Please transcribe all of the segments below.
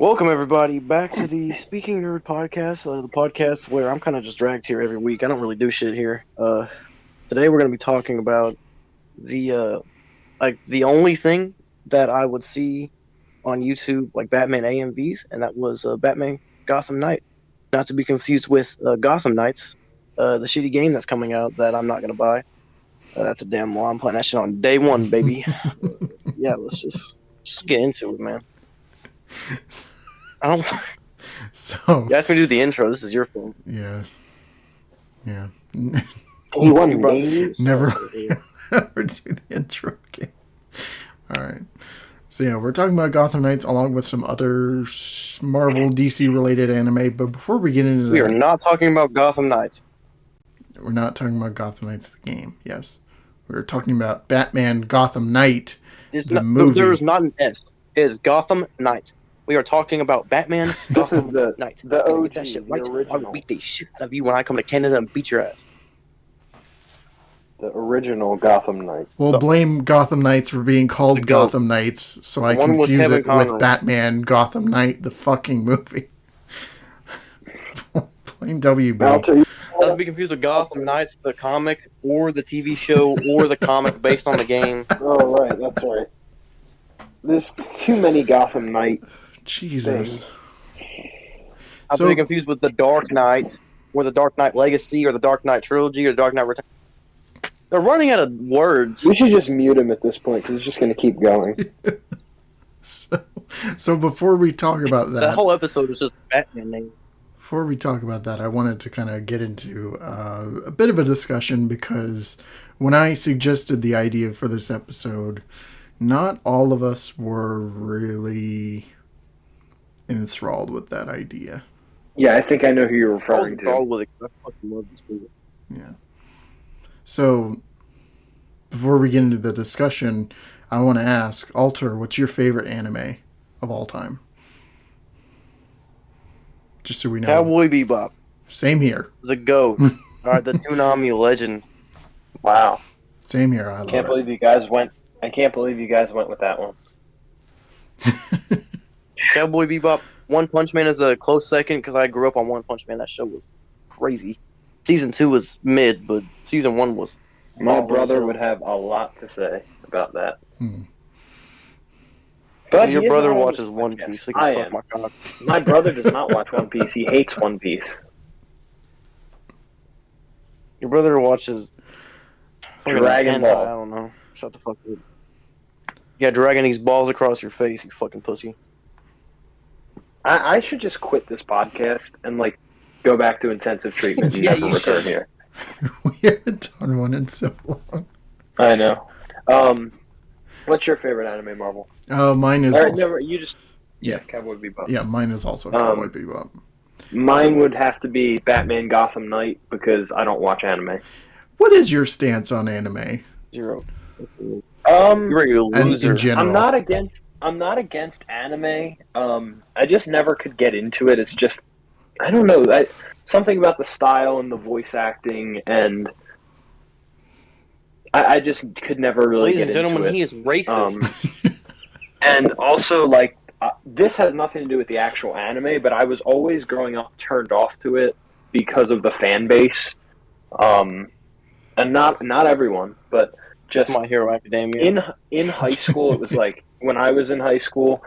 Welcome everybody back to the Speaking Nerd podcast, the podcast where I'm kind of just dragged here every week. I don't really do shit here. Today we're going to be talking about the only thing that I would see on YouTube, like Batman AMVs, and that was Batman Gotham Knight. Not to be confused with Gotham Knights, the shitty game that's coming out that I'm not going to buy. That's a damn lie. I'm playing that shit on day one, baby. Yeah, let's just get into it, man. I don't. So You asked me to do the intro. This is your phone. yeah. He won games. Never ever do the intro again. All right. So yeah, we're talking about Gotham Knights along with some other Marvel DC related anime. But before we get into We are not talking about Gotham Knights. we're not talking about Gotham Knights the game. Yes, we're talking about Batman Gotham Knight movie. There is not an S. It is Gotham Knight. We are talking about Batman Gotham Knight. The OG, Get that shit right. the I original. will beat the shit out of you when I come to Canada and beat your ass. The original Gotham Knight. We'll So- blame Gotham Knights for being called goat. Gotham Knights, so I One was confuse Kevin it Conroy. with Batman Gotham Knight, the fucking movie. Blame WB. I'll tell you. Not to be confused with Gotham Knights, the comic, or the TV show, or the comic based on the game. Oh, right, that's right. There's too many Gotham Knight. Jesus. Not to be confused with the Dark Knight, or the Dark Knight Legacy, or the Dark Knight Trilogy, or the Dark Knight Return. They're running out of words. We should just mute him at this point because he's just going to keep going. So before we talk about That whole episode is just Batman name. Before we talk about that, I wanted to kind of get into a bit of a discussion because when I suggested the idea for this episode, not all of us were really enthralled with that idea. Yeah, I think I know who you're I was referring enthralled to. with it 'cause I fucking love this movie. Yeah. So before we get into the discussion, I want to ask, Alter, what's your favorite anime of all time? Just so we know. Cowboy Bebop, Same here. the GOAT. Alright, the Toonami legend. Wow. Same here. I love Can't it. believe you guys went. I can't believe you guys went with that one. Cowboy Bebop. One Punch Man is a close second because I grew up on One Punch Man. That show was crazy. Season 2 was mid, but season 1 was. My Oh, brother so- would have a lot to say about that. Hmm. But Your he is brother not on watches this One podcast. Piece. So he I can suck am. my cock. My brother does not watch One Piece. He hates One Piece. Your brother watches. fucking Dragon hentai, Ball. I don't know. Shut the fuck up. Yeah, dragging these balls across your face, you fucking pussy. I should just quit this podcast and go back to intensive treatment and Yeah, never you return should. here. We haven't done one in so long. I know. What's your favorite anime, Marvel? Mine is All right, also, never. You just Yeah. Cowboy Bebop. yeah, mine is also Cowboy Bebop. Mine would have to be Batman Gotham Knight because I don't watch anime. What is your stance on anime? 0. You're a And loser. in general, I'm not against anime. I just never could get into it. It's just I don't know. Something about the style and the voice acting and I just could never really Ladies and get gentlemen, into it. he is racist. And also, this has nothing to do with the actual anime, but I was always growing up turned off to it because of the fan base. And not everyone, but Just just My Hero Academia. in high school, it was like when I was in high school,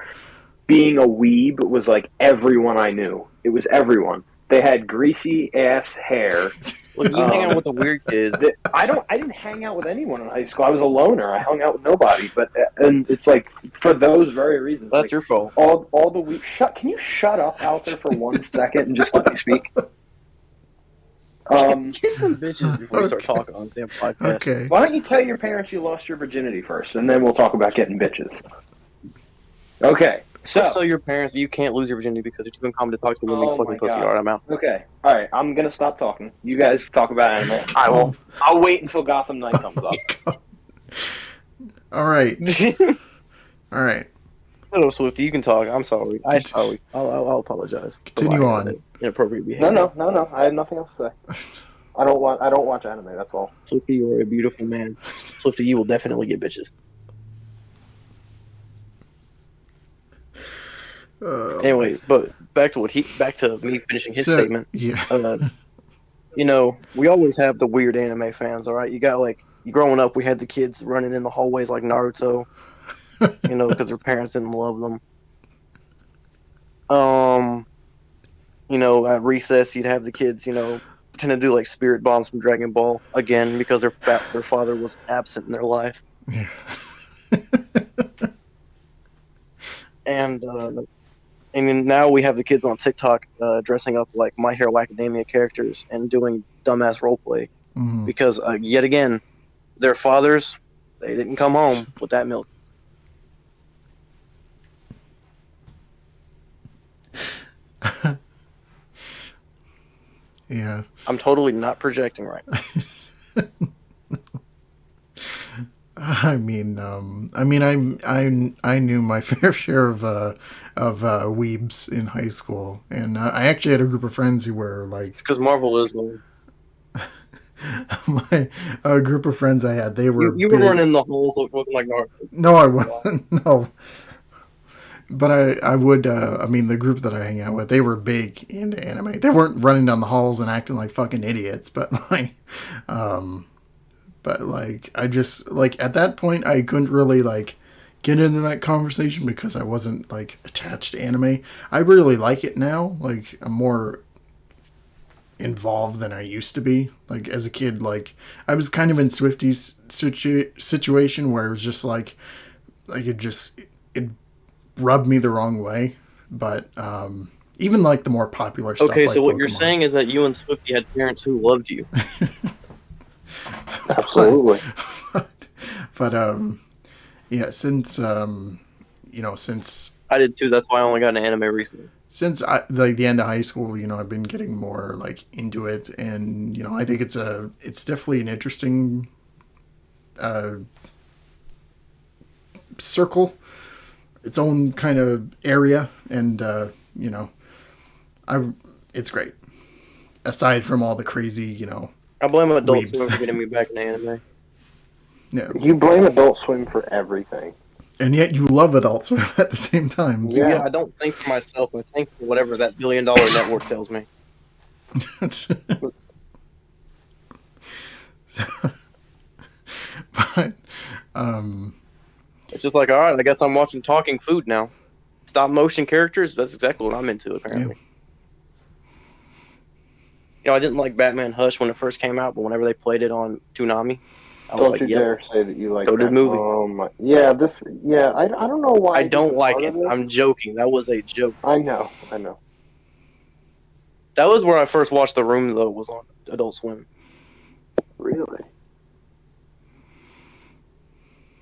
being a weeb was like everyone I knew. It was everyone. They had greasy ass hair. Look, you hang out with the weird kids. I didn't hang out with anyone in high school. I was a loner. I hung out with nobody. And it's like for those very reasons. That's your fault. All the week. Can you shut up out there for 1 second and just let me speak? Get some bitches before you start talking on the damn podcast. okay. Why don't you tell your parents you lost your virginity first, and then we'll talk about getting bitches. Okay, so Just tell your parents that you can't lose your virginity because you're too uncommon to talk to women, Oh you fucking my pussy. God. Alright, I'm out. okay, all right. I'm gonna stop talking. You guys talk about anime. I will. I'll wait until Gotham Knight comes up. All right. All right. Hello, Swifty. You can talk. I'm sorry. I'll apologize. for Continue my on. Inappropriate behavior. No. I have nothing else to say. I don't watch anime. That's all. Swifty, you're a beautiful man. Swifty, you will definitely get bitches. My. Anyway, but back to me finishing his So statement. yeah. Uh, we always have the weird anime fans. All right, you got like growing up, we had the kids running in the hallways like Naruto. Because their parents didn't love them. Um, at recess, you'd have the kids, pretend to do like spirit bombs from Dragon Ball again because their father was absent in their life, Yeah. and then now we have the kids on TikTok dressing up like My Hero Academia characters and doing dumbass roleplay Mhm. because yet again, their fathers they didn't come home with that milk. Yeah. I'm totally not projecting right now. I knew my fair share of weebs in high school, and I actually had a group of friends who were It's like because Marvel is one. my a group of friends I had. They were You were big. running the halls looking like Naruto. No, I wasn't. No, but I would. I mean, the group that I hang out with, they were big into anime. They weren't running down the halls and acting like fucking idiots, but I just like at that point I couldn't really like get into that conversation because I wasn't like attached to anime. I really like it now. Like I'm more involved than I used to be. Like as a kid, like I was kind of in Swifty's situation where it was just like it rubbed me the wrong way. But even like the more popular stuff Okay, so like what you're Pokemon. saying is that you and Swifty had parents who loved you. but Absolutely. but yeah, since I did too. That's why I only got an anime recently. like the end of high school, I've been getting more like into it, and I think it's definitely an interesting uh, circle, its own kind of area, and I it's great. Aside from all the crazy, I blame Adult weebs, Swim for getting me back into anime. yeah, You blame Adult Swim for everything. and yet you love Adult Swim at the same time. Yeah, Yeah. I don't think for myself. I think for whatever that billion-dollar network tells me. but It's just like, all right, I guess I'm watching talking food now. Stop motion characters. That's exactly what I'm into, yeah, apparently. I didn't like Batman Hush when it first came out, but whenever they played it on Toonami, I was Don't like, you yep, dare say that you like go to the that. movie. Oh my. Yeah, I don't know why I I think don't you're like part it. of this. I'm joking. That was a joke. I know. I know. That was where I first watched The Room, though, was on Adult Swim. Really?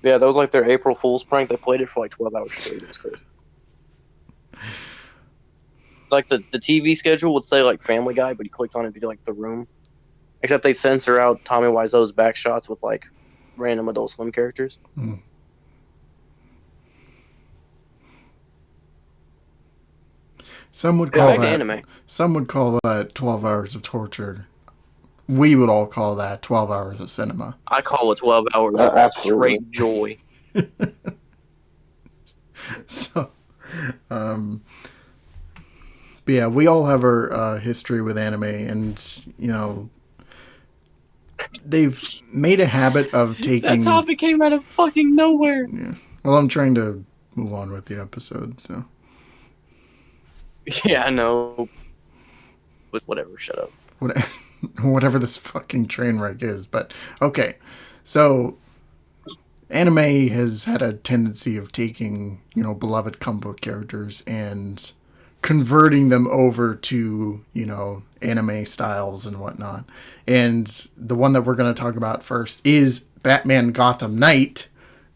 Yeah, that was like their April Fool's prank. They played it for like 12 hours straight. It was crazy. It's like the TV schedule would say like Family Guy, but you clicked on it to be like The Room. Except they censor out Tommy Wiseau's back shots with like random Adult Swim characters. mm. some would Yeah, call back to that anime. some would call that 12 hours of torture. We would all call that 12 hours of cinema. I call it 12 hours of Absolutely. straight joy. So, but yeah, we all have our history with anime, and they've made a habit of That taking. topic came out of fucking nowhere. Yeah. Well, I'm trying to move on with the episode. So. Yeah, I know. With whatever, shut up. What, whatever this fucking train wreck is, but okay. So, anime has had a tendency of taking beloved comic book characters and converting them over to anime styles and whatnot. And the one that we're going to talk about first is Batman Gotham Knight,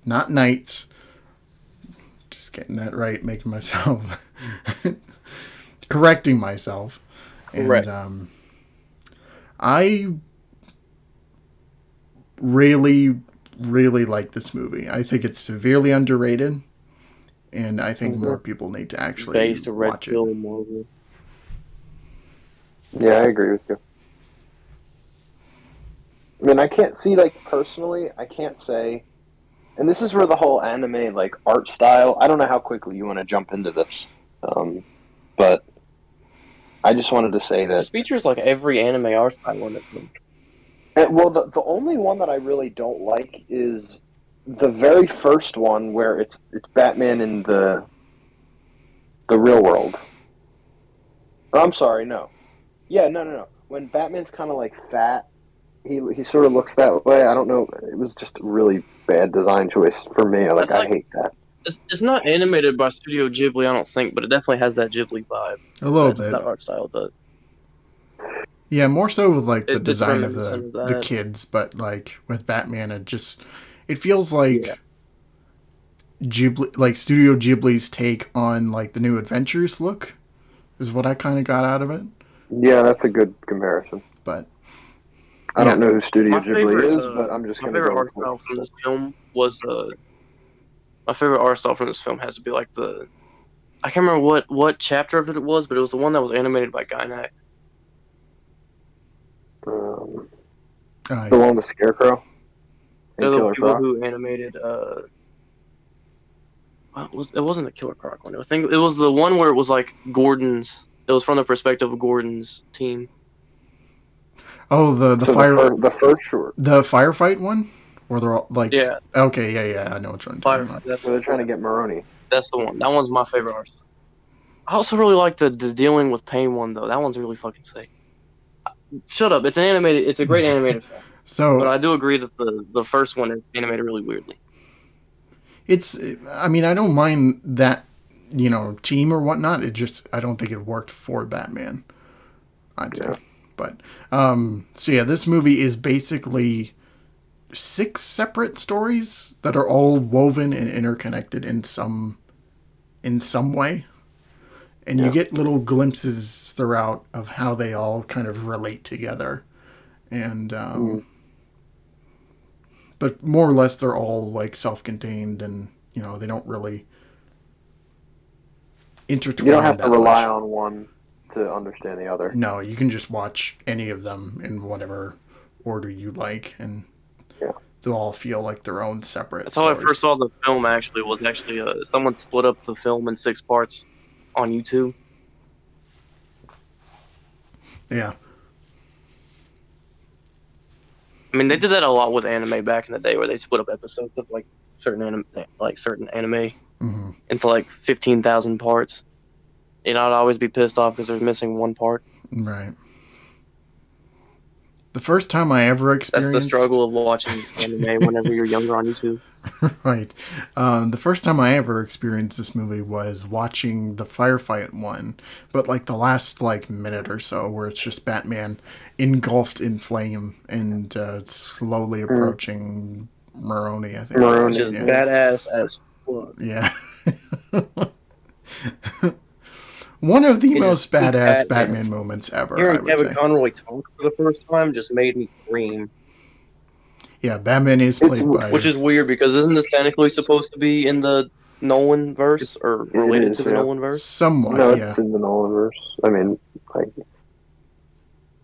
not Knights. Just getting that right, making myself correcting myself. Correct. And I really, really like this movie. I think it's severely underrated, and I think more people need to actually Based a red watch it. pill Marvel. Yeah, I agree with you. I mean, I can't see, like, personally, I can't say, and this is where the whole anime, like, art style, I don't know how quickly you want to jump into this. But I just wanted to say It that. features like every anime art style in it. Well, the only one that I really don't like is the very first one where it's Batman in the real world. Or, I'm sorry, no. Yeah, no. When Batman's kind of like fat, he sort of looks that way. I don't know. It was just a really bad design choice for me. Like That's I like hate that. it's not animated by Studio Ghibli, I don't think, but it definitely has that Ghibli vibe. A little bit. That art style does. Yeah, more so with like the It's design of reminiscent of the that. kids, but like with Batman, it feels Yeah. like Ghibli, like Studio Ghibli's take on like the New Adventures look is what I kind of got out of it. Yeah, that's a good comparison. But I don't yeah, know who Studio Ghibli is, but I'm just My gonna favorite go art with it. style from this film was my favorite art style from this film has to be like the I can't remember what chapter of it was, but it was the one that was animated by Gynax. Um, it's uh, the one with Scarecrow They're and the Killer people Croc. who animated it wasn't the Killer Croc one. I think it was the one where it was like Gordon's. It was from the perspective of Gordon's team. oh So the first short the firefight one, where they're all like, Yeah, okay, yeah, I know what you're talking Fire. about. That's where they're trying yeah, to get Maroni. that's the one. That one's my favorite art style. I also really like the dealing with pain one though. That one's really fucking sick. Shut up! It's an animated. It's a great animated film, but So I do agree that the first one is animated really weirdly. it's, I mean, I don't mind that, team or whatnot. It just, I don't think it worked for Batman, I'd say. Yeah. But, so yeah, this movie is basically six separate stories that are all woven and interconnected in some way. And you Yeah. get little glimpses throughout of how they all kind of relate together. And, Mm. but more or less they're all like self-contained and, they don't really You don't intertwine have to that rely much. on one to understand the other. No, you can just watch any of them in whatever order you like, and Yeah. they'll all feel like their own separate That's how I first stories. saw the film. Actually, was actually someone split up the film in six parts on YouTube. Yeah. I mean, they did that a lot with anime back in the day, where they split up episodes of certain anime Mm-hmm. into like 15,000 parts. And I'd always be pissed off because they're missing one part. Right. The first time I ever That's the experienced struggle of watching anime whenever you're younger on YouTube. right. The first time I ever experienced this movie was watching the firefight one, but like the last like minute or so, where it's just Batman engulfed in flame and slowly Mm. approaching Maroni. I think it Which was. Maroni. is Yeah. Yeah. badass as fuck. Yeah. One of the It is most too badass badass. Batman moments ever, I Hearing would Kevin say. Conroy talk for the first time just made me scream. Yeah, Batman is It's played Which by. is weird because isn't this technically supposed to be in the Nolan verse or it related is. to the Yeah. Nolan verse? Somewhat, No, yeah. it's in the Nolanverse. I mean, like,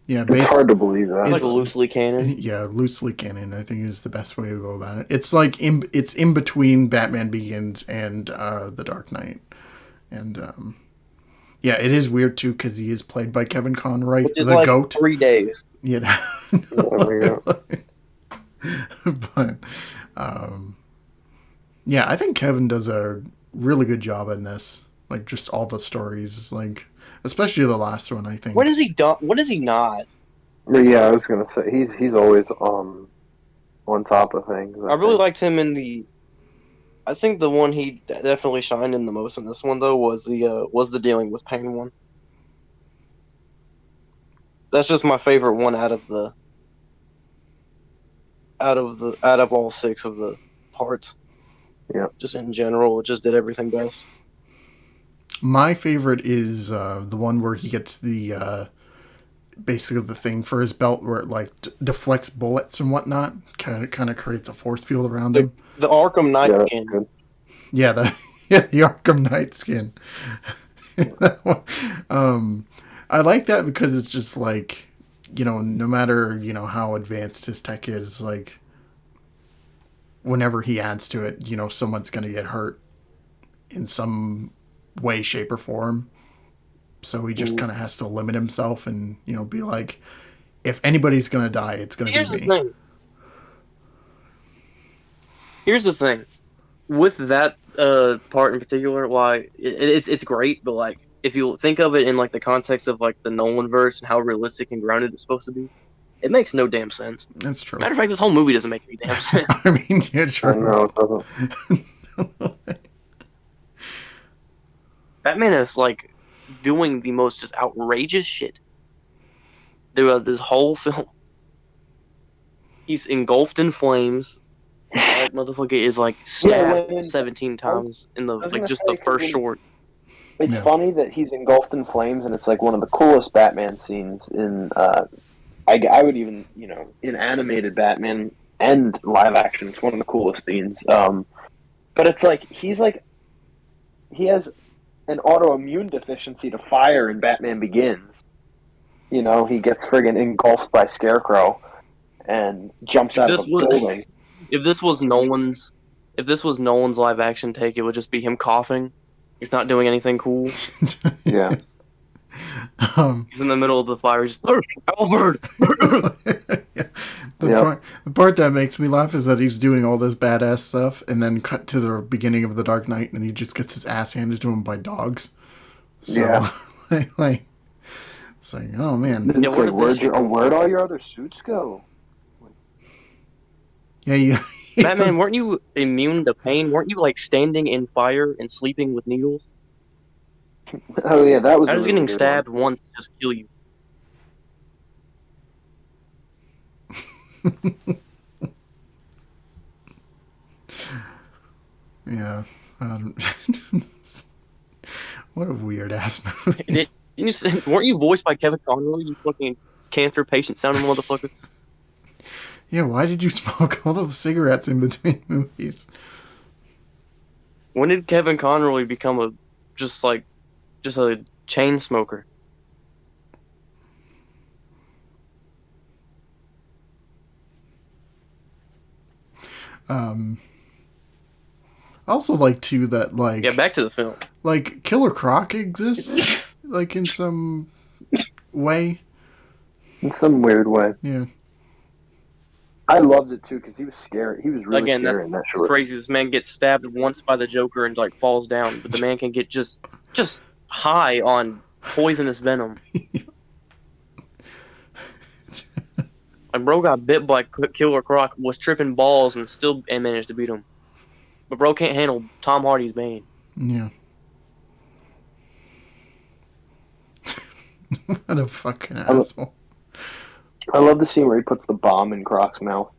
Yeah, it's base. hard to believe that. It's like It's loosely canon. yeah, loosely canon. I think is the best way to go about it. It's like it's in between Batman Begins and The Dark Knight, and yeah, it is weird too because he is played by Kevin Conroy, Which is the like goat. 3 days. Yeah, There we go. but yeah, I think Kevin does a really good job in this. Like just all the stories, like especially the last one. I What think. is he done? What is he not? But yeah, I was gonna say he's always on top of things. I I really think. liked him in the. I think the one he definitely shined in the most in this one though was the dealing with pain one. That's just my favorite one out of all six of the parts. Yeah. Just in general, it just did everything best. My favorite is the one where he gets the basically the thing for his belt where it like deflects bullets and whatnot. Kind of creates a force field around The him. the Arkham Knight Yeah, that's skin. good. Yeah, the yeah the Arkham Knight skin. That one. I like that because it's just like no matter how advanced his tech is, like whenever he adds to it, someone's gonna get hurt in some way, shape, or form. So he just kind of has to limit himself and, be like, if anybody's going to die, it's going to be Here's the me. thing. Here's the thing. With that part in particular, why it's great, but like if you think of it in like the context of like the Nolan verse and how realistic and grounded it's supposed to be, it makes no damn sense. That's true. Matter of fact, this whole movie doesn't make any damn sense. I mean, yeah, I true. know it doesn't. Batman is like doing the most just outrageous shit throughout this whole film. He's engulfed in flames. That motherfucker is like stabbed 17 times in the I was like gonna just say, the first short. It's Yeah. funny that he's engulfed in flames, and it's like one of the coolest Batman scenes in. I would even in animated Batman and live action, it's one of the coolest scenes. But it's like he has an autoimmune deficiency to fire in Batman Begins. He gets friggin' engulfed by Scarecrow and jumps If out of this a was building. if this was Nolan's live action take, it would just be him coughing. He's not doing anything cool. Yeah. He's in the middle of the fire. He's just, Alfred. Yeah. The part that makes me laugh is that he's doing all this badass stuff, and then cut to the beginning of The Dark Knight, and he just gets his ass handed to him by dogs. So, Yeah. like, it's like, oh man. Yeah, It's where like, did this shit come where'd from? all your other suits go? Yeah. Batman, weren't you immune to pain? Weren't you like standing in fire and sleeping with needles? Oh yeah, that was How a does really getting good stabbed one. once just kill you? Yeah. What a weird ass movie. Weren't you voiced by Kevin Conroy? You fucking cancer patient sounding motherfucker. Yeah, why did you smoke all those cigarettes in between movies? When did Kevin Conroy become just a chain smoker? I also like too that Yeah, back to the film. like Killer Croc exists like in some way. In some weird way. Yeah. I loved it too because he was scary. He was really Again, scary in that it's short. crazy. This man gets stabbed once by the Joker and like falls down, but the man can get just high on poisonous venom. Like bro got bit by Killer Croc, was tripping balls and still managed to beat him. But bro can't handle Tom Hardy's Bane. Yeah. What a fucking asshole. I love the scene where he puts the bomb in Croc's mouth.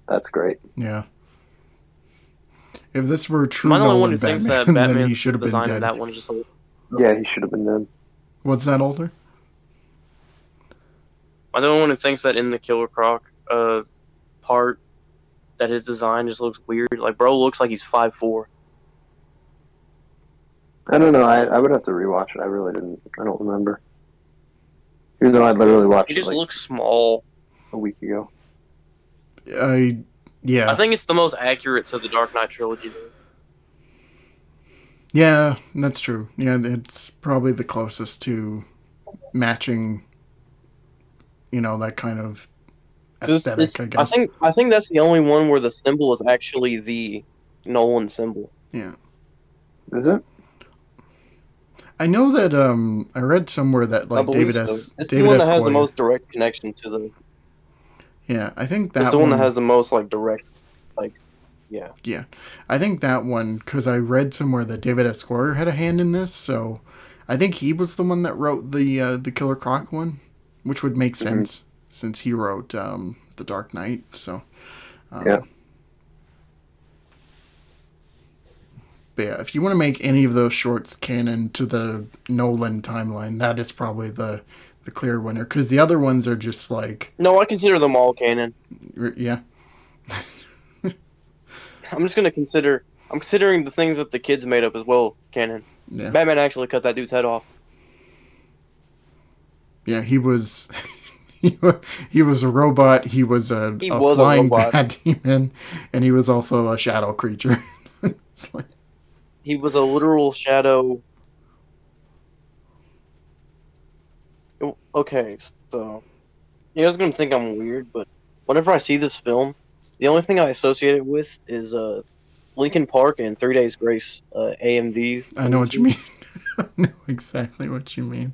That's great. Yeah. If this were true Am I the only one Nolan who thinks Batman, that then he Batman's should have been design dead. of that one is just a Yeah, he should have been dead. What's that, Older? I'm the only one who thinks that in the Killer Croc part that his design just looks weird. Like bro looks like he's 5'4". I don't know. I would have to rewatch it. I really didn't. I don't remember. Even though I literally watched He it just like looks small. a week ago. Yeah. I think it's the most accurate to the Dark Knight trilogy. Though. Yeah, that's true. Yeah, it's probably the closest to matching, that kind of aesthetic, I guess. I think that's the only one where the symbol is actually the Nolan symbol. Yeah. Is it? I know that I read somewhere that like David S. It's David the one S. that has the Goyer- most direct connection to the. Yeah, I think It's that the one that has the most like direct, yeah. Yeah, I think that one because I read somewhere that David S. Goyer had a hand in this, so I think he was the one that wrote the Killer Croc one, which would make sense since he wrote the Dark Knight. So Yeah. But yeah, if you want to make any of those shorts canon to the Nolan timeline, that is probably the clear winner because the other ones are just like No, I consider them all canon. yeah. I'm considering the things that the kids made up as well canon. Yeah. Batman actually cut that dude's head off. Yeah, he was he was a robot, he was a flying bat demon, and he was also a shadow creature. It's like, He was a literal shadow Okay, so you guys are gonna think I'm weird, but whenever I see this film, the only thing I associate it with is Lincoln Park and 3 Days Grace AMVs I on know what you YouTube. mean. I know exactly what you mean.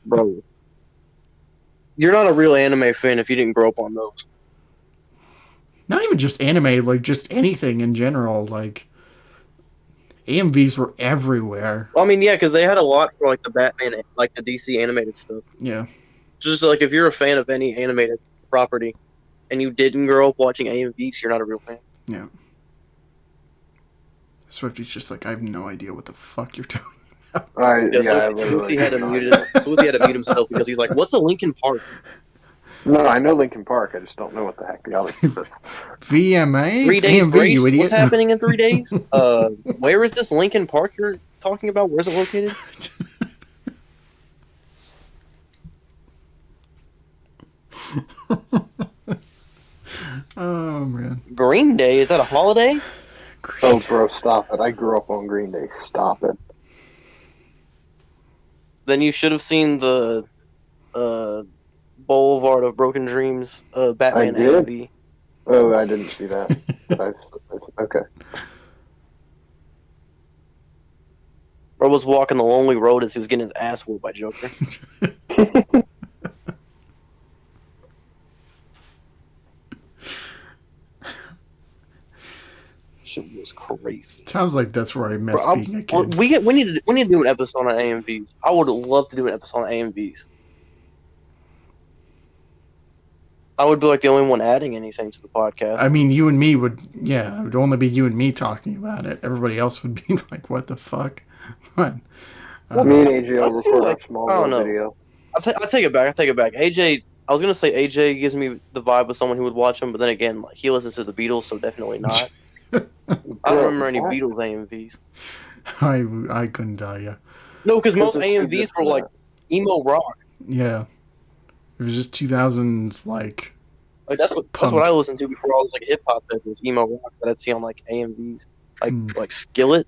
Bro, you're not a real anime fan if you didn't grow up on those. Not even just anime, like just anything in general. Like AMVs were everywhere. Well, I mean, yeah, because they had a lot for like the Batman, like the DC animated stuff. Yeah, Just like if you're a fan of any animated property and you didn't grow up watching AMVs, you're not a real fan. yeah. Swifty's just like, I have no idea what the fuck you're doing. Yeah, I Swifty literally had have to no mute it. idea. Swifty had to mute himself because he's like, "What's a Lincoln Park?" No, I know Lincoln Park. I just don't know what the heck the other stuff is. VMA? Three It's Days AMV, you Grace. What's idiot. happening in 3 days? Where is this Lincoln Park you're talking about? Where's it located? Oh man. Green Day. Is that a holiday? Oh, bro, stop it! I grew up on Green Day. Stop it. Then you should have seen the uh Boulevard of Broken Dreams I Batman did. AMV. Oh, I didn't see that. But okay. Bro was walking the lonely road as he was getting his ass whooped by Joker. Shit was crazy. Sounds like that's where I Bro, missed being a well, kid. we need to do an episode on AMVs. I would love to do an episode on AMVs. I would be like the only one adding anything to the podcast. I mean, you and me would, yeah, it would only be you and me talking about it. Everybody else would be like, what the fuck? But, Well, Me and AJ I will feel record our like small I don't little know. video. I take it back. I take it back. AJ, I was gonna say AJ gives me the vibe of someone who would watch him, but then again, like he listens to the Beatles, so definitely not. I don't Bro, remember any what? Beatles AMVs. I couldn't tell you. No, because Because most they're too AMVs good were for like that. emo rock. Yeah. It was just 2000s, like, Like that's what I punk. listened to before all this like hip hop that was emo rock that I'd see on like AMVs. Like Hmm. like Skillet,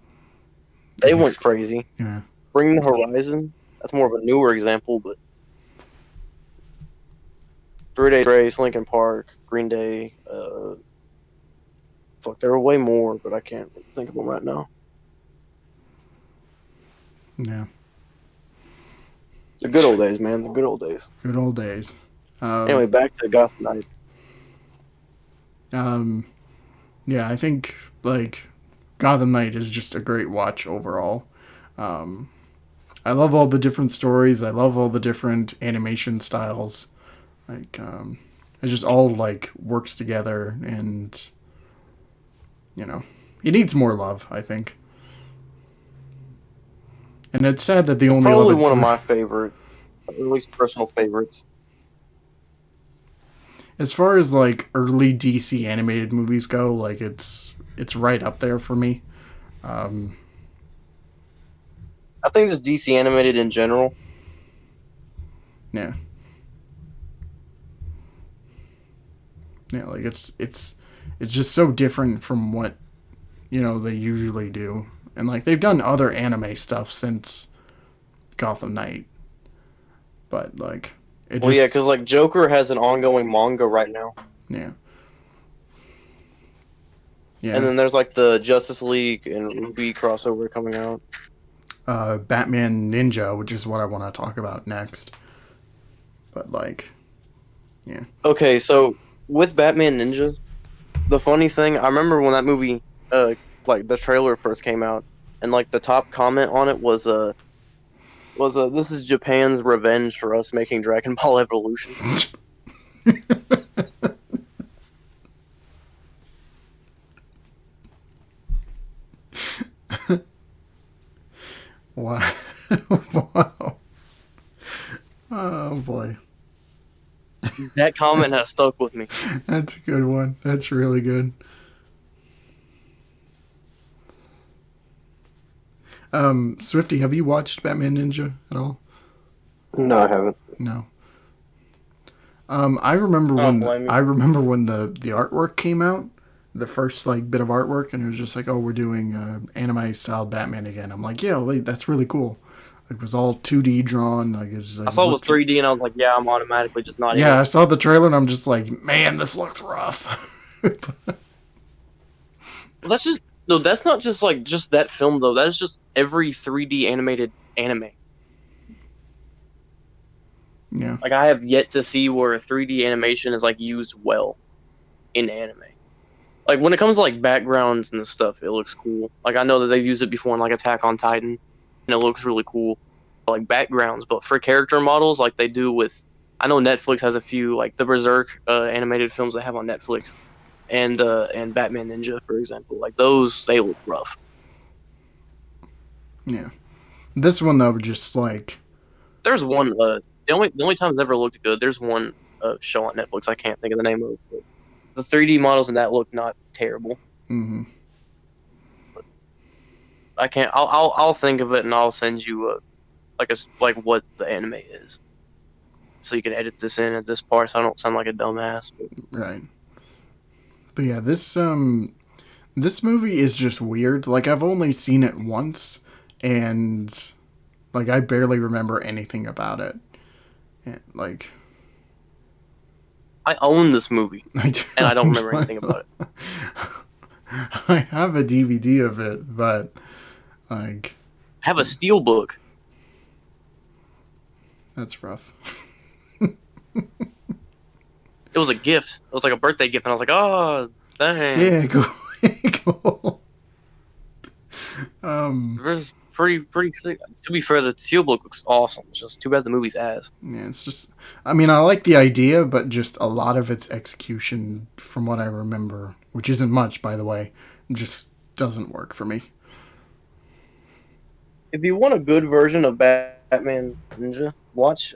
they Yeah. went crazy. Yeah. Bring the Horizon, that's more of a newer example, but 3 Days Grace, Linkin Park, Green Day, fuck, there were way more, but I can't think of them right now. Yeah. The good old days, man. The good old days. Good old days. Anyway, back to Gotham Knight. Um, yeah, I think, like, Gotham Knight is just a great watch overall. Um, I love all the different stories. I love all the different animation styles. Like, it just all, like, works together, and, you know, it needs more love, I think. And it's sad that they It's only love probably it one of for, my favorite, or at least personal favorites. as far as like early DC animated movies go, like it's right up there for me. Um, I think just DC animated in general. yeah, yeah, like it's just so different from what they usually do, and like they've done other anime stuff since Gotham Knight, but like it Well, yeah, just because like Joker has an ongoing manga right now, yeah and yeah. then there's like the Justice League and Ruby crossover coming out. Batman Ninja, which is what I want to talk about next, but like yeah. Okay, so with Batman Ninja, the funny thing, I remember when that movie, like the trailer first came out, and like the top comment on it was this is Japan's revenge for us making Dragon Ball Evolution. Wow. Wow. Oh boy. That comment has stuck with me. That's a good one. That's really good. Swifty, have you watched Batman Ninja at all? No, I haven't. No. I remember I don't when blame you. the artwork came out, the first like bit of artwork, and it was just like, oh, we're doing anime style Batman again. I'm like, yeah, wait, that's really cool. Like, it was all 2D drawn. Like, it was I like saw it was looked. 3D, and I was like, yeah, I'm automatically just not in Yeah, it. I saw the trailer and I'm just like, man, this looks rough. Well, that's just no. That's not just like just that film though. That is just every 3D animated anime. Yeah. Like I have yet to see where 3D animation is like used well in anime. Like when it comes to like backgrounds and stuff, it looks cool. Like I know that they've used it before in like Attack on Titan, and it looks really cool. Like backgrounds, but for character models, like they do with, I know Netflix has a few like the Berserk animated films they have on Netflix, and Batman Ninja, for example. Like those, they look rough. Yeah. This one, though, just like, There's one. The only time it's ever looked good. There's one show on Netflix. I can't think of the name of it. But the 3D models in that look not terrible. mm-hmm. I can't. I'll think of it and I'll send you like what the anime is, so you can edit this in at this part, so I don't sound like a dumbass. But Right. But yeah, this movie is just weird. Like, I've only seen it once, and like I barely remember anything about it. And, like, I own this movie I do, and I don't I'm remember anything about it. I have a DVD of it, but like I have a steel book. that's rough. It was a gift. It was like a birthday gift, and I was like, oh, Yeah, thanks. cool. It was pretty sick. To be fair, the steel book looks awesome. It's just too bad the movie's ass. Yeah, it's just. I mean, I like the idea, but just a lot of its execution, from what I remember, which isn't much, by the way, just doesn't work for me. If you want a good version of Batman Ninja, watch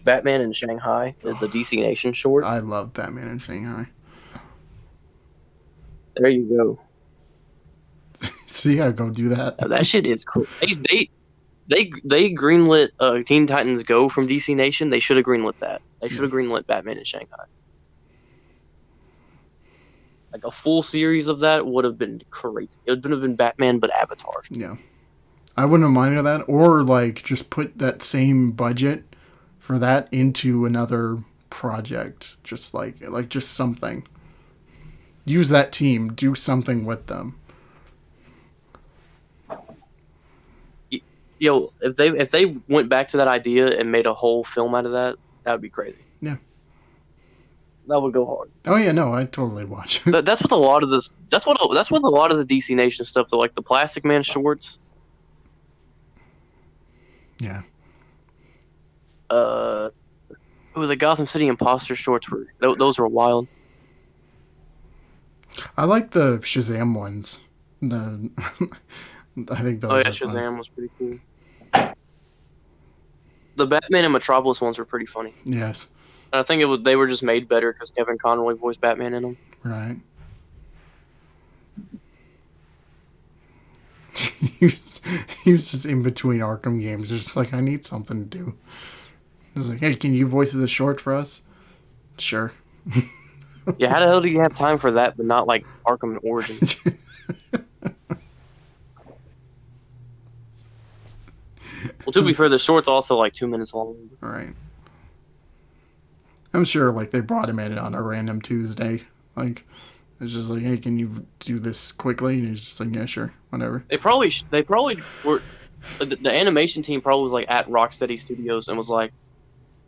Batman in Shanghai, the DC Nation short. I love Batman in Shanghai. There you go. So you gotta go do that. Now, that shit is cool. They greenlit Teen Titans Go from DC Nation. They should have greenlit that. They should have greenlit Batman in Shanghai. Like a full series of that would have been crazy. It would have been Batman, but Avatar. Yeah, I wouldn't have minded that, or like just put that same budget for that into another project. Just like just something. Use that team. Do something with them. Yo, if they went back to that idea and made a whole film out of that, that would be crazy. Yeah. That would go hard. Oh yeah, no, I totally watch it. That's what a lot of this. That's what a lot of the DC Nation stuff. Though, like the Plastic Man shorts. Yeah. The Gotham City Imposter shorts were those were wild. I like the Shazam ones. The I think those Oh yeah, are fun. Shazam was pretty cool. The Batman and Metropolis ones were pretty funny. Yes. And I think they were just made better because Kevin Conroy voiced Batman in them. Right. he was just in between Arkham games, just like, I need something to do. He was like, hey, can you voice the short for us? Sure. Yeah, how the hell do you have time for that, but not like Arkham Origins? Well, to be fair, the short's also like 2 minutes long. Right. I'm sure, like, they brought him in on a random Tuesday. Like, it's just like, hey, can you do this quickly? And he's just like, yeah, sure, whatever. They probably were. The animation team probably was like at Rocksteady Studios and was like,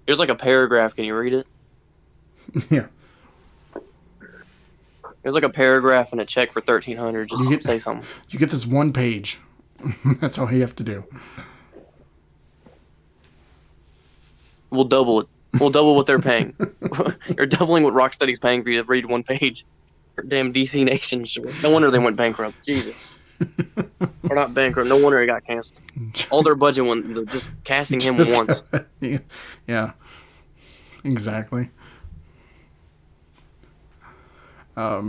"Here's like a paragraph. Can you read it?" Yeah. There's like a paragraph and a check for $1,300. Just say something. You get this one page. That's all you have to do. We'll double it. We'll double what they're paying. You're doubling what Rocksteady's paying for you to read one page. Damn DC Nation short. No wonder they went bankrupt. Jesus. Or not bankrupt. No wonder it got canceled. All their budget went just casting him once. Yeah. Exactly. I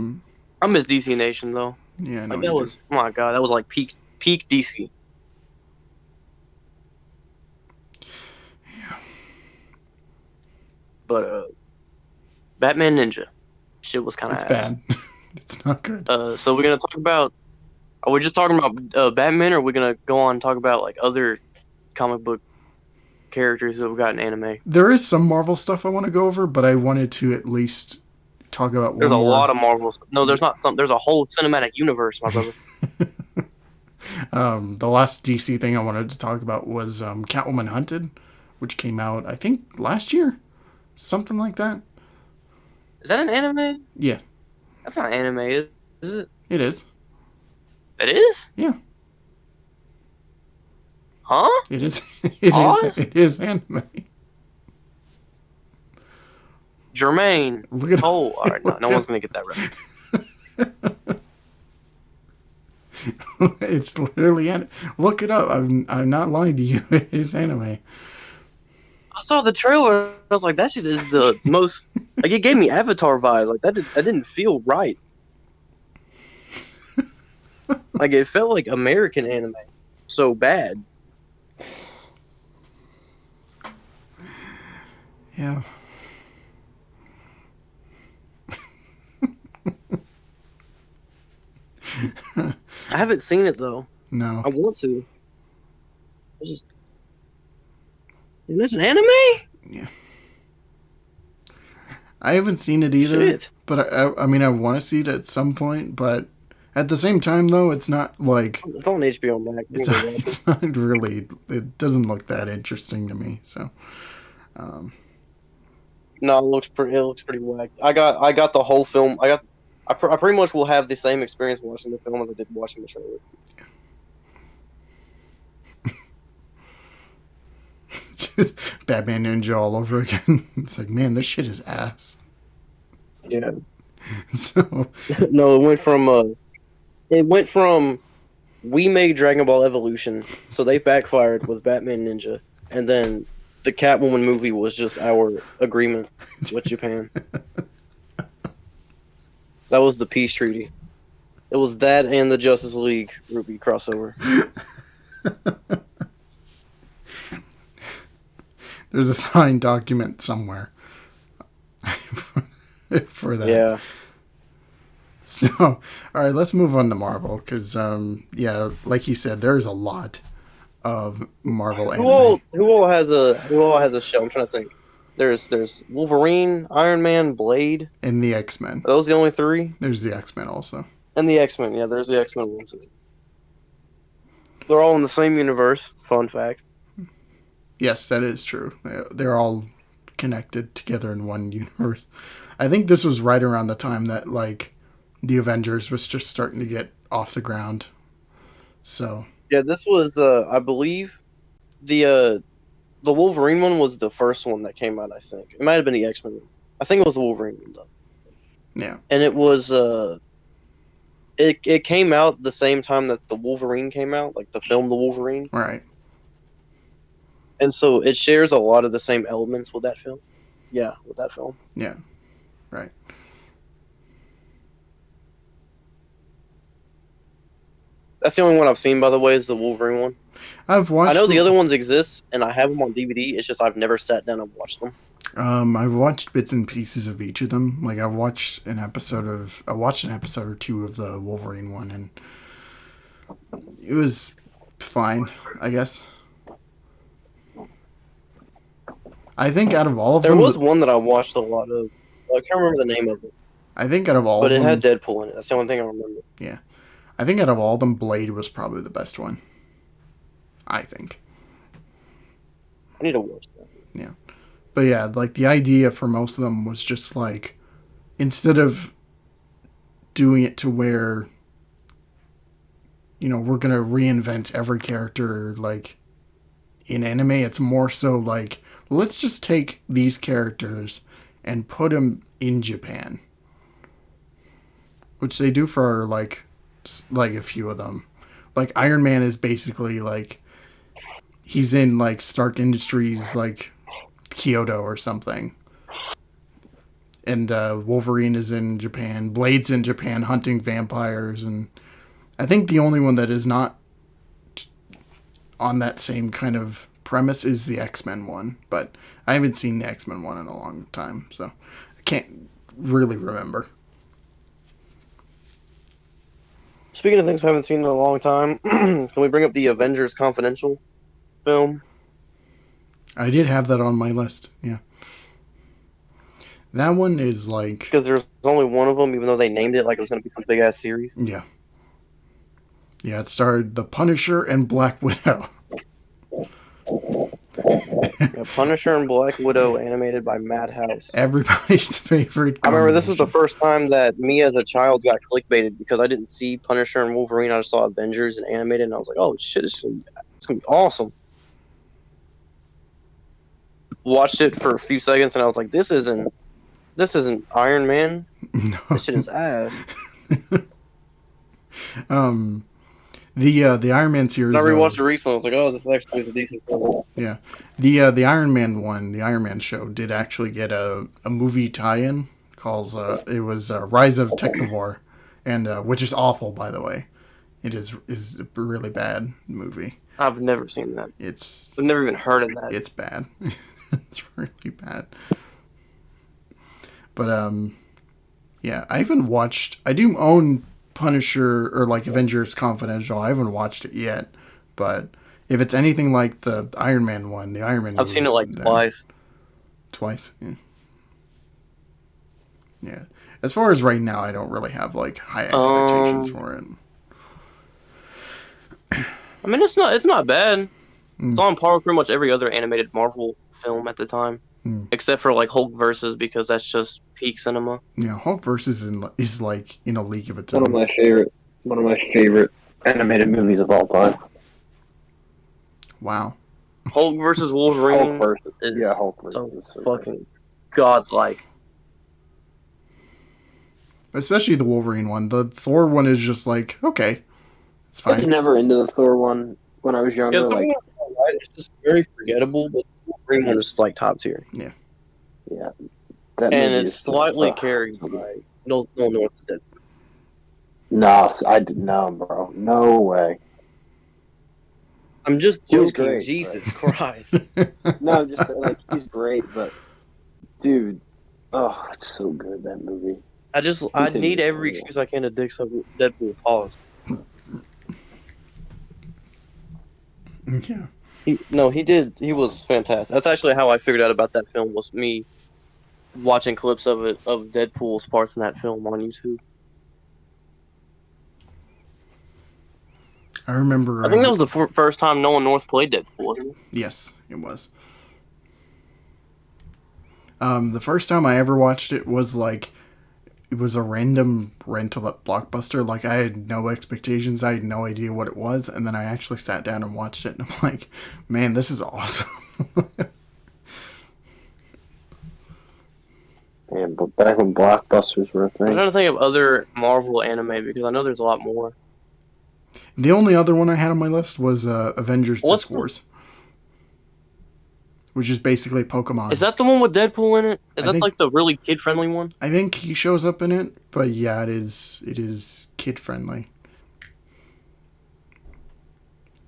miss DC Nation though. Yeah, no, Like that was, oh my god, that was like peak DC. Yeah. But Batman Ninja, shit was kind of It's bad. It's not good. So we're gonna talk about. Are we just talking about Batman, or are we gonna go on and talk about like other comic book characters that we got in anime. There is some Marvel stuff I want to go over, but I wanted to at least talk about There's one a lot more. of Marvels. No, there's not some. There's a whole cinematic universe, my brother. The last DC thing I wanted to talk about was Catwoman Hunted, which came out, I think, last year? Something like that. Is that an anime? Yeah, That's not anime, is it? it is. It is? Yeah, Huh? it is. It is. Pause? It is anime. Jermaine. Look at Oh, all right. No, look no at one's gonna get that reference. It's literally look it up. I'm not lying to you. It is anime. I saw the trailer. I was like, that shit is the most. Like, it gave me Avatar vibes. Like that didn't feel right. Like it felt like American anime. So bad. Yeah. I haven't seen it though. No. I want to. It's just. Isn't this an anime? Yeah. I haven't seen it either. Shit. But I mean, I want to see it at some point. But at the same time, though, it's not like It's on HBO Max. it's not really. It doesn't look that interesting to me. So. No, it looks pretty whack. I got the whole film. I pretty much will have the same experience watching the film as I did watching the trailer. It's just Batman Ninja all over again. It's like, man, this shit is ass. Yeah. So No, it went from we made Dragon Ball Evolution, so they backfired with Batman Ninja, and then the Catwoman movie was just our agreement with Japan. That was the peace treaty. It was that and the Justice League Ruby crossover. there's a signed document somewhere for that. Yeah. So, all right, let's move on to Marvel because, yeah, like you said, there's a lot of Marvel anime. Who all has a show? I'm trying to think. There's Wolverine, Iron Man, Blade. And the X-Men. Are those the only three? There's the X-Men also. And the X-Men. Yeah, there's the X-Men ones. They're all in the same universe. Fun fact. Yes, that is true. They're all connected together in one universe. I think this was right around the time that, like, the Avengers was just starting to get off the ground. So Yeah, this was I believe the Wolverine one was the first one that came out. I think it might have been the X-Men one. I think it was the Wolverine one though. yeah, And it was it came out the same time that the Wolverine came out, like the film The Wolverine. right. And so it shares a lot of the same elements with that film. Yeah, with that film. Yeah, right. That's the only one I've seen, by the way, is the Wolverine one. I've watched. I know the other ones exist, and I have them on DVD. It's just I've never sat down and watched them. I've watched bits and pieces of each of them. Like I watched an episode or two of the Wolverine one, and it was fine, I guess. I think out of all of There them, was one that I watched a lot of. I can't remember the name of it, I think out of all but of it them, had Deadpool in it. That's the only thing I remember. yeah, I think out of all of them, Blade was probably the best one. I think. I need to watch that. Yeah. But yeah, like the idea for most of them was just like instead of doing it to where we're going to reinvent every character like in anime, it's more so like let's just take these characters and put them in Japan. Which they do for like a few of them. Like Iron Man is basically like he's in like Stark Industries like Kyoto or something. And Wolverine is in Japan. Blade's in Japan hunting vampires. And I think the only one that is not on that same kind of premise is the X-Men one. But I haven't seen the X-Men one in a long time. So I can't really remember. Speaking of things I haven't seen in a long time, can we bring up the Avengers Confidential? film? I did have that on my list. Yeah, that one is like, Because there's only one of them, even though they named it like it was going to be some big ass series. yeah, yeah. It starred the Punisher and Black Widow. Yeah, Punisher and Black Widow animated by Madhouse. Everybody's favorite I remember this was the combination. first time that me as a child got clickbaited because I didn't see Punisher and Wolverine. I just saw Avengers and animated, and I was like, "Oh shit, it's gonna be awesome." Watched it for a few seconds, and I was like, "This isn't Iron Man. This shit is ass." um, the Iron Man And I series. rewatched it recently. I was like, "Oh, this actually is a decent film." Yeah, the Iron Man one, the Iron Man show, did actually get a movie tie-in called it was Rise of Technovore, and which is awful, by the way. It is a really bad movie. I've never seen that. It's I've never even heard of that. it's bad. It's really bad. But yeah, I haven't watched. I do own Punisher or like Avengers Confidential. I haven't watched it yet, but if it's anything like the Iron Man one, the Iron Man I've movie, seen it like then twice. twice. Yeah. Yeah. As far as right now, I don't really have like high expectations Um, for it. I mean, it's not bad. It's Mm, on par with pretty much every other animated Marvel film at the time, mm. except for like Hulk versus because that's just peak cinema. Yeah, Hulk versus is like in a league of its One of own. my favorite animated movies of all time. Wow. Hulk versus Hulk Wolverine versus is Hulk versus so is so good. fucking godlike. Especially the Wolverine one. The Thor one is just like, okay, it's I was fine. never into the Thor one when I was Yeah, younger. the Like, one right, it's just very forgettable, but the Wolverine one is like top tier, Yeah. yeah, that and movie it's is so. slightly carried by no North Dead. No, I did no, bro. No way. I'm just He was joking. great, but Jesus Christ. no, just like he's great, but dude, oh, it's so good that movie. I need Continue. every excuse I can to dick some Deadpool. Pause. Yeah. No, he did. He was fantastic. That's actually how I figured out about that film was me watching clips of it of Deadpool's parts in that film on YouTube. I remember. I think that was the first time Nolan North played Deadpool, wasn't it? Yes, it was. The first time I ever watched it was like it was a random rental at Blockbuster. Like I had no expectations. I had no idea what it was, and then I actually sat down and watched it, and I'm like, man, this is awesome. And but back when blockbusters were a I'm thing. trying to think of other Marvel anime because I know there's a lot more. The only other one I had on my list was Avengers What's Disc Wars, which is basically Pokemon. is that the one with Deadpool in it? Is I that think like the really kid friendly one? I think he shows up in it, but yeah, it is kid friendly.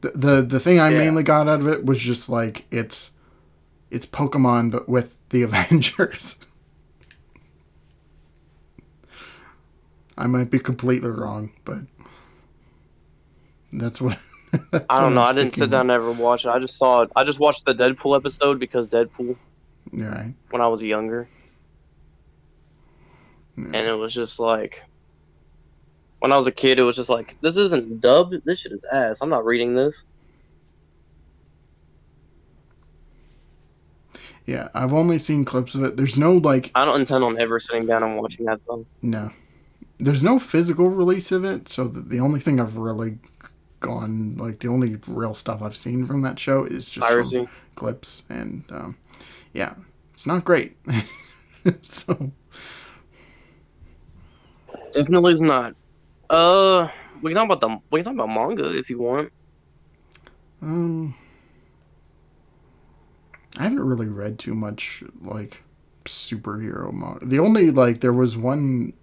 The thing I Yeah. mainly got out of it was just like it's Pokemon but with the Avengers. I might be completely wrong, but that's what that's I don't what know. I'm I didn't sticking sit down and ever watch it. I just saw it. I just watched the Deadpool episode because Deadpool with. Right. when I was younger, Yeah. and it was just like when I was a kid, it was just like this isn't dubbed. This shit is ass. I'm not reading this. Yeah, I've only seen clips of it. There's no like I don't intend on ever sitting down and watching that though. no. There's no physical release of it, so the only thing I've really gone like the only real stuff I've seen from that show is just from Piracy. clips, and yeah, it's not great. So Definitely is not. We can talk about manga if you want. um, I haven't really read too much like superhero manga. The only like there was one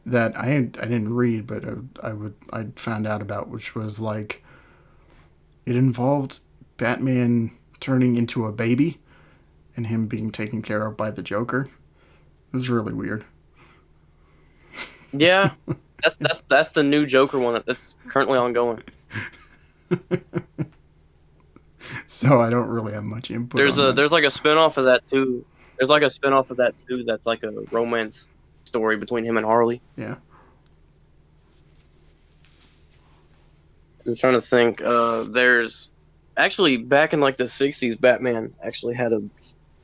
that I didn't read, but I found out about, which was like it involved Batman turning into a baby and him being taken care of by the Joker. It was really weird. Yeah, that's the new Joker one that's currently ongoing. so I don't really have much input on that. there's like a spinoff of that too. There's like a spinoff of that too. That's like a romance story between him and Harley. Yeah. I'm trying to think. There's actually back in like the '60s, Batman actually had a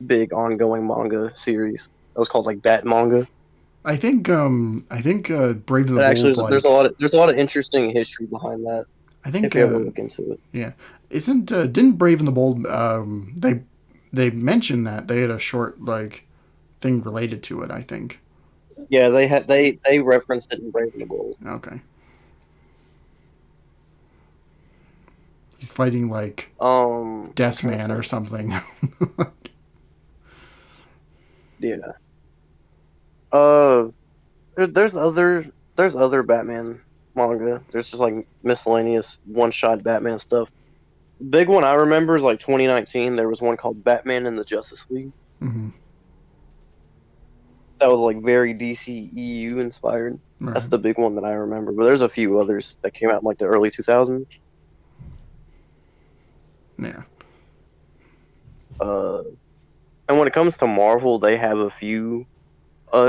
big ongoing manga series. That was called like Bat Manga. I think Brave and the That actually Bold, is, there's a lot of interesting history behind that I if think you ever look into it. yeah. Isn't didn't Brave and the Bold they mentioned that they had a short like thing related to it, I think. Yeah, they referenced it in Brave and the Bold. Okay. He's fighting like I'm trying to Deathman or think. something. Yeah. Uh, there's other Batman manga. There's just like miscellaneous one shot Batman stuff. Big one I remember is like 2019. There was one called Batman and the Justice League. Hmm. That was like very DC EU inspired. That's Right. the big one that I remember. But there's a few others that came out in like the early 2000s. Yeah. Uh, and when it comes to Marvel, they have a few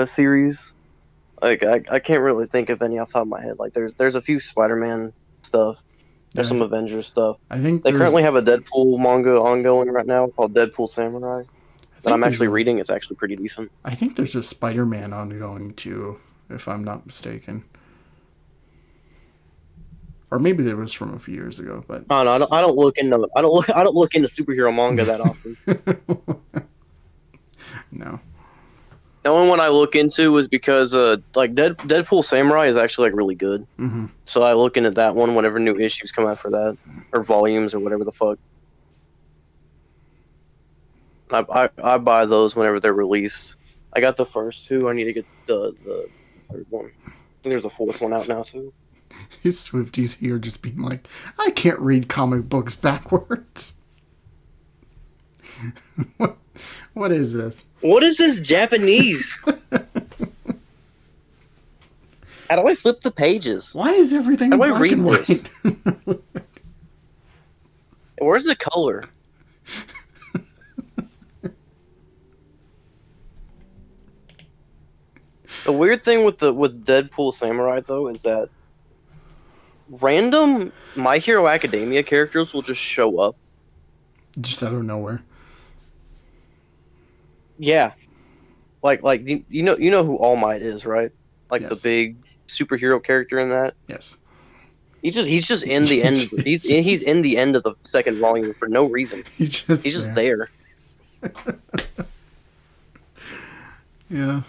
series. Like I can't really think of any off the top of my head. Like there's a few Spider-Man stuff. There's Yeah. some Avengers stuff. I think They there's currently have a Deadpool manga ongoing right now called Deadpool Samurai I that think I'm there's actually a reading. It's actually pretty decent. I think there's a Spider-Man ongoing too, if I'm not mistaken. Or maybe there was from a few years ago, but I don't know. I don't look into I don't look into superhero manga that often. no. The only one I look into is because like Deadpool Samurai is actually like really good. Hmm. So I look into that one whenever new issues come out for that or volumes or whatever the fuck. I buy those whenever they're released. I got the first two. I need to get the third one. I think there's a fourth one out now too. His Swifties here just being like, I can't read comic books backwards. what, what is this? What is this Japanese? How do I flip the pages? Why is everything How in do I black read and this? white? Where's the color? The weird thing with Deadpool Samurai though is that random My Hero Academia characters will just show up. Just out of nowhere. Yeah, like you know who All Might is, right? Like the Yes. big superhero character in that. Yes. He's just in the end. He's in the end of the second volume for no reason. He's just He's just there. there. Yeah.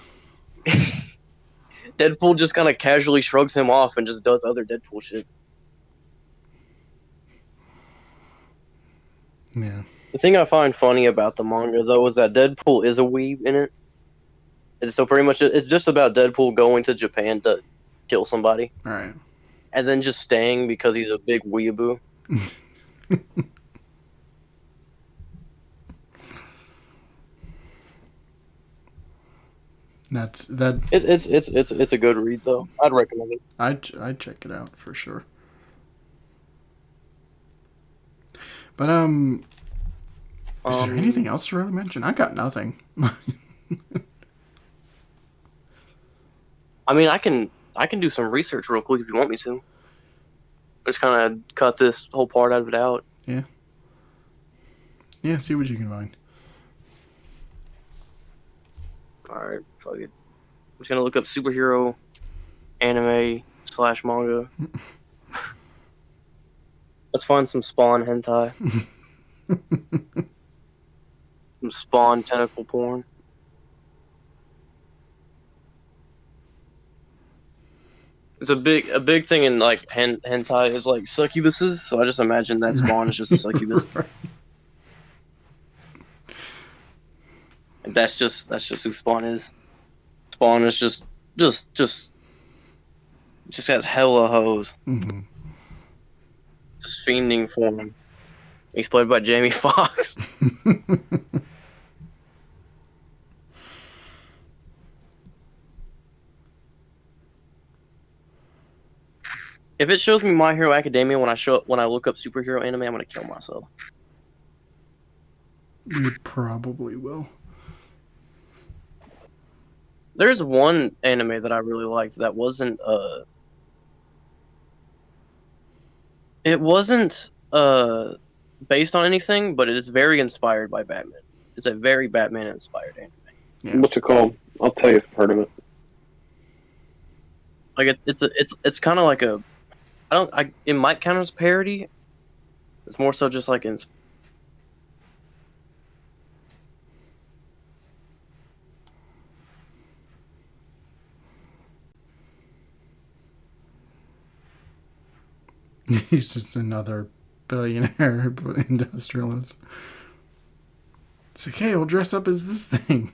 Deadpool just kind of casually shrugs him off and just does other Deadpool shit. Yeah. The thing I find funny about the manga though is that Deadpool is a weeb in it. And so pretty much it's just about Deadpool going to Japan to kill somebody All right. and then just staying because he's a big weeaboo. That's that. It's a good read though. I'd recommend it. I'd check it out for sure. But is there anything else to really mention? I got nothing. I mean, I can do some research real quick if you want me to. Just kind of cut this whole part out of it out. Yeah. Yeah. See what you can find. All right, fuck it. I'm just gonna look up superhero anime / manga. Let's find some Spawn hentai, some Spawn tentacle porn. It's a big thing in like hentai is like succubuses. So I just imagine that Spawn is just a succubus. And that's just who Spawn is. Spawn is just has hella hoes. Mm-hmm. Just fiending for him. He's played by Jamie Foxx. If it shows me My Hero Academia when I look up superhero anime, I'm gonna kill myself. We probably will. There's one anime that I really liked that wasn't it wasn't based on anything, but it is very inspired by Batman. It's a very Batman inspired anime. Yeah. What's it called? I'll tell you if I've heard of it. Like it's kind of like a I don't I it might count as parody. It's more so just like in He's just another billionaire industrialist. It's like, hey, we'll dress up as this thing.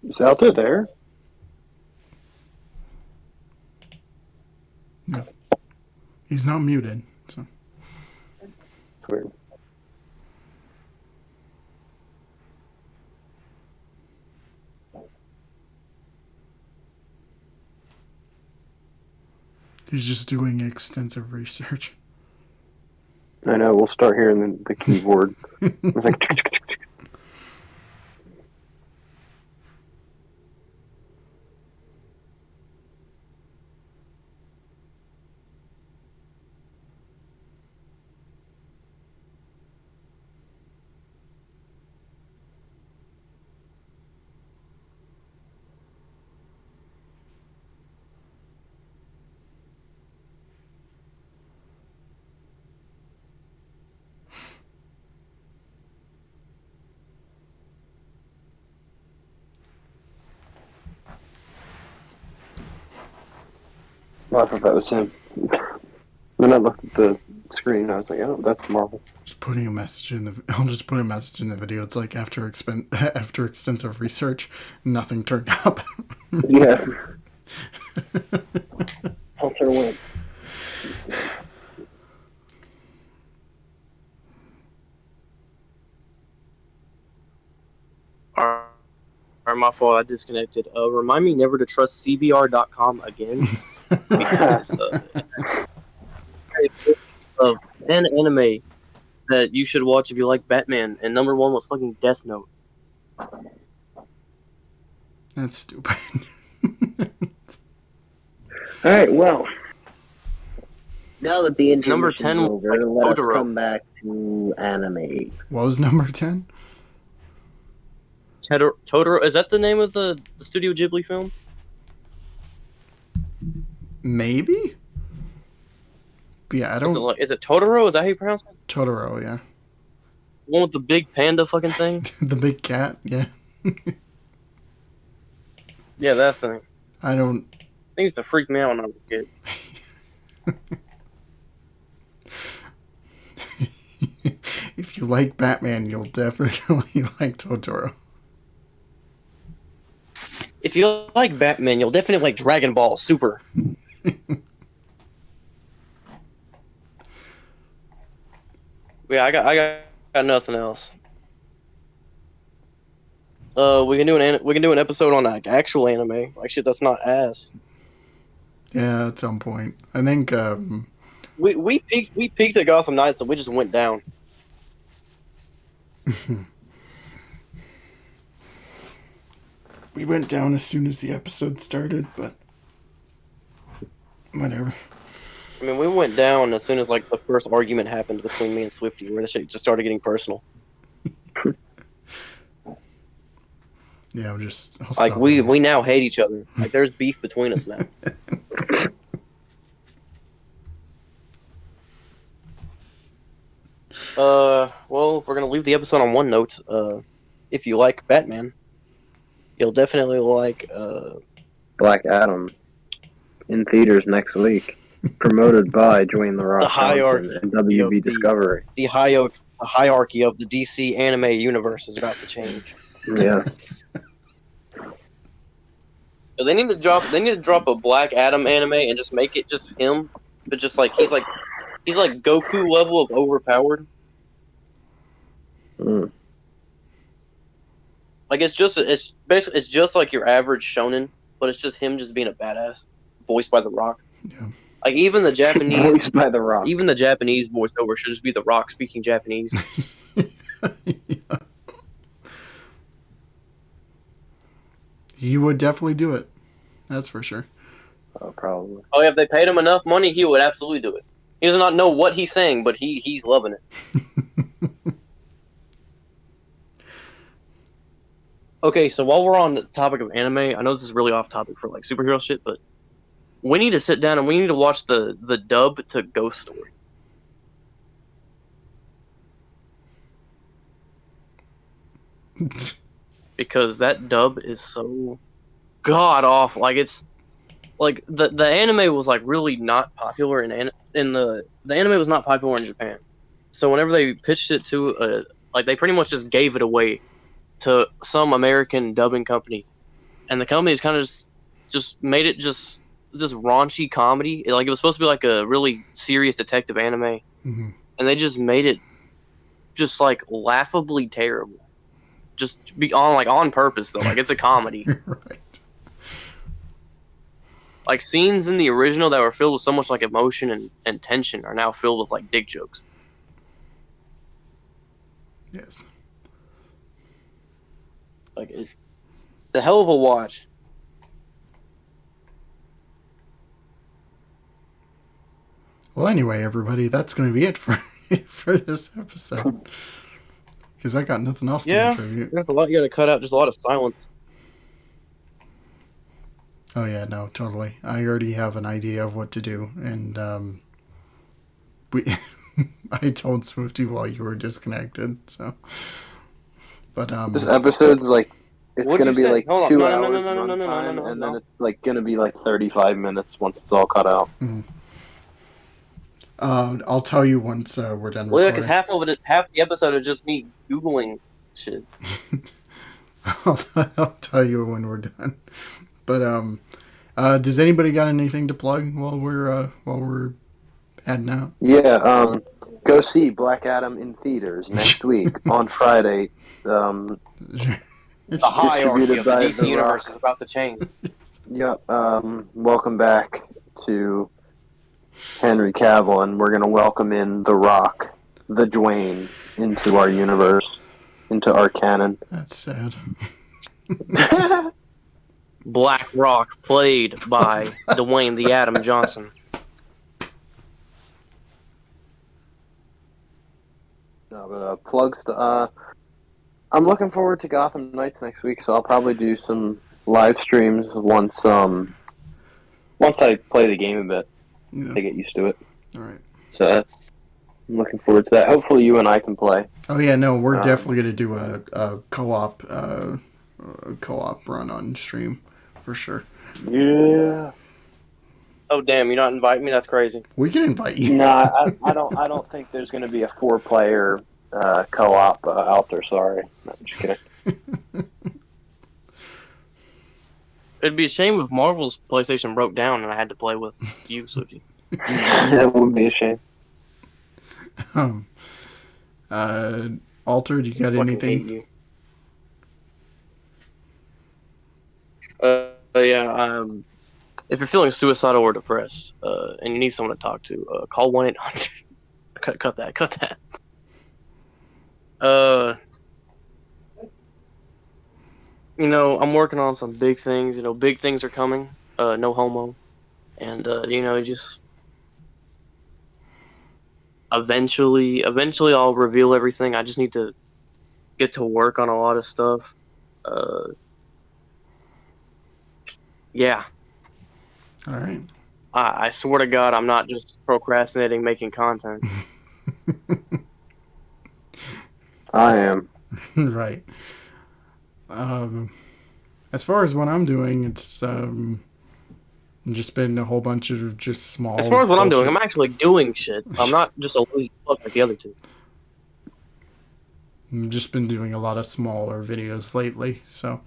Is Zelda there? No. He's not muted, so. It's weird. He's just doing extensive research. I know. We'll start hearing the keyboard. It's like. Well, I thought that was him. Then I looked at the screen and I was like, oh, that's Marvel. Just putting a message in the. I'll just put a message in the video. It's like after extensive research, nothing turned up. Yeah. Hunter went. Alright, my fault. I disconnected. Remind me never to trust CBR.com again because of 10 anime that you should watch if you like Batman, and number one was fucking Death Note. That's stupid. All right, well, now that the Number intermission's 10 was over, like let us Totoro. come back to anime. What was number 10? Totoro, is that the name of the Studio Ghibli film? Maybe? But yeah, I don't. Is it Totoro? Is that how you pronounce it? Totoro, yeah. The one with the big panda fucking thing? The big cat, yeah. Yeah, that thing. I don't. It used to freak me out when I was a kid. If you like Batman, you'll definitely like Totoro. If you like Batman, you'll definitely like Dragon Ball Super. Yeah, I got nothing else. We can do an episode on like actual anime, like shit that's not ass. Yeah, at some point. I think We peaked at Gotham Knights, and we just went down. we went down as soon as the episode started, but whatever. I mean, we went down as soon as like the first argument happened between me and Swifty, where the shit just started getting personal. Yeah, I'll Like stop we it. now hate each other. Like there's beef between us now. Well, if we're gonna leave the episode on one note, if you like Batman, you'll definitely like Black Adam in theaters next week. Promoted by Dwayne The Rock The hierarchy Johnson and WB of the- Discovery. the hierarchy of the DC anime universe is about to change. Yeah. So they need to drop a Black Adam anime and just make it just him, but just like he's like Goku level of overpowered. Mm. Like it's basically it's just like your average shonen, but it's just him just being a badass, voiced by The Rock. Yeah. Like Voiced by The Rock. even the Japanese voiceover should just be The Rock speaking Japanese. Yeah. He would definitely do it. That's for sure. Oh, probably. Oh yeah, if they paid him enough money, he would absolutely do it. He does not know what he's saying, but he's loving it. Okay, so while we're on the topic of anime, I know this is really off topic for like superhero shit, but we need to sit down and we need to watch the dub to Ghost Story. Because that dub is so god awful. Like it's like the anime was like really not popular in the anime was not popular in Japan. So whenever they pitched it to like they pretty much just gave it away to some American dubbing company, and the company's kind of just made it just raunchy comedy. Like it was supposed to be like a really serious detective anime, Mm-hmm. and they just made it just like laughably terrible. Just be on purpose though. Like it's a comedy. Right. Like scenes in the original that were filled with so much like emotion and tension are now filled with like dick jokes. Yes. Like it's a hell of a watch. Well, anyway, everybody, that's going to be it for for this episode. Because I got nothing else to Yeah, contribute. there's a lot you got to cut out. Just a lot of silence. Oh yeah, no, totally. I already have an idea of what to do, and we. I told Swifty while you were disconnected, so. But This episode's like it's What'd gonna you be say? like Hold on. 2 hours No, no, no, no, no, no, no, runtime, no, and then no. it's like gonna be like 35 minutes once it's all cut out. I'll tell you once we're done Well, yeah, recording. because half the episode is just me googling shit. I'll tell you when we're done. But does anybody got anything to plug while we're heading out? Yeah, go see Black Adam in theaters next week on Friday. The hierarchy of the by DC The universe Rock. is about to change. Yep. Welcome back to Henry Cavill, and we're gonna welcome in The Rock, the Dwayne, into our universe, into our canon. That's sad. Black Rock, played by Dwayne the Atom Johnson. No, but plugs to. I'm looking forward to Gotham Knights next week, so I'll probably do some live streams once I play the game a bit Yeah. to get used to it. All right. So I'm looking forward to that. Hopefully, you and I can play. Oh yeah, no, we're definitely gonna do a co-op run on stream for sure. Yeah. Oh damn, you're not inviting me? That's crazy. We can invite you. No, I don't think there's going to be a 4-player co-op out there. Sorry, no, I'm just kidding. It'd be a shame if Marvel's PlayStation broke down and I had to play with you, Swifty. That would be a shame. Alter, do you got Fucking anything? hate you. Yeah. If you're feeling suicidal or depressed, and you need someone to talk to, call 1-800. Cut that. I'm working on some big things. Big things are coming. No homo, and just eventually, I'll reveal everything. I just need to get to work on a lot of stuff. Yeah. All right. I swear to God, I'm not just procrastinating making content. I am. Right. As far as what I'm doing, it's just been a whole bunch of just small. As far as what I'm doing, bullshit. I'm actually doing shit. I'm not just a lazy fuck like the other two. I've just been doing a lot of smaller videos lately, so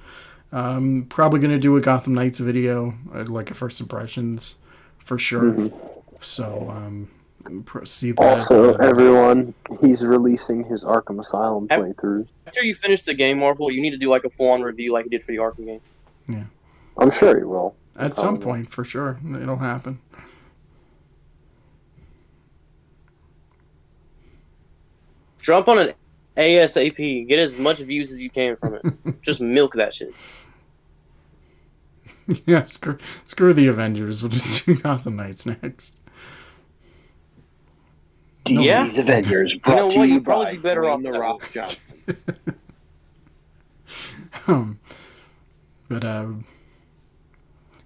probably gonna do a Gotham Knights video, like a first impressions, for sure. Mm-hmm. So see that. Also, everyone, he's releasing his Arkham Asylum After playthrough. you finish the game, Marvel, you need to do like a full-on review like you did for the Arkham game. Yeah. I'm sure he will. At some point, for sure. It'll happen. Jump on an ASAP. Get as much views as you can from it. Just milk that shit. Yeah, screw the Avengers. We'll just do Gotham Knights next. Yeah. These Avengers brought You know to what? you You'd probably by be better off Dwayne The that Rock way. Johnson. But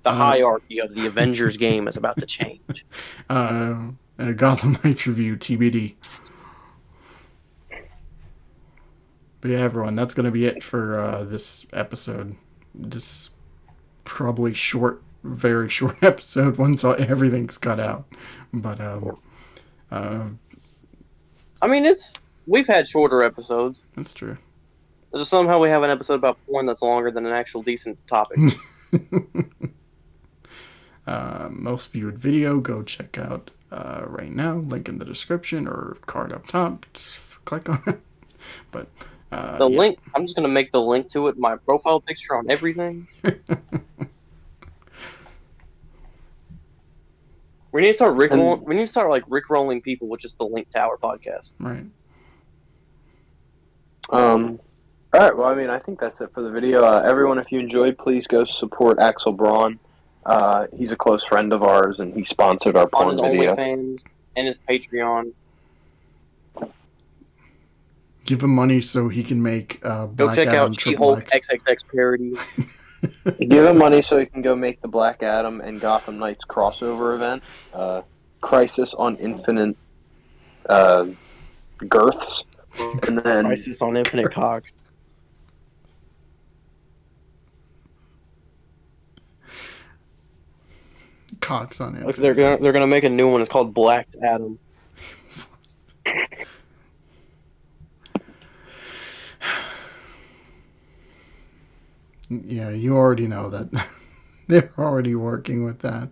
The hierarchy of the Avengers game is about to change. Gotham Knights review TBD. But yeah, everyone, that's going to be it for this episode. This probably short, very short episode once everything's cut out. But I mean, we've had shorter episodes. that's true. Just somehow we have an episode about porn that's longer than an actual decent topic. Most viewed video, go check out right now. Link in the description or card up top. Just click on it. But The link, I'm just going to make the link to it my profile picture on everything. We need to start we need to start like rickrolling people with just the link to our podcast. Right. All right. Well, I mean, I think that's it for the video. Everyone, if you enjoyed, please go support Axel Braun. He's a close friend of ours, and he sponsored our On porn his video. OnlyFans and his Patreon. Give him money so he can make Black Go check Adam out She-Hulk XXX. XXX parody. Give him money so he can go make the Black Adam and Gotham Knights crossover event. Crisis on Infinite Girths. And then Crisis on Infinite Cox. Cox on it. Look, they're gonna make a new one. It's called Black Adam. Yeah, you already know that. They're already working with that.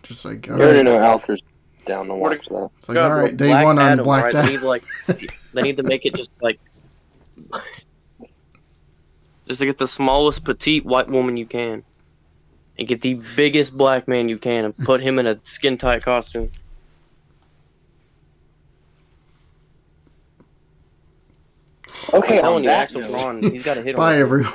Just like, you already know Alfred's down to watch that. It's like, all right, day one on Black right? Adam. They need to make it just like just to get the smallest petite white woman you can, and get the biggest black man you can, and put him in a skin tight costume. Okay, I'm telling on you, that Axel note, Braun, he's got a hit on Bye, it. everyone.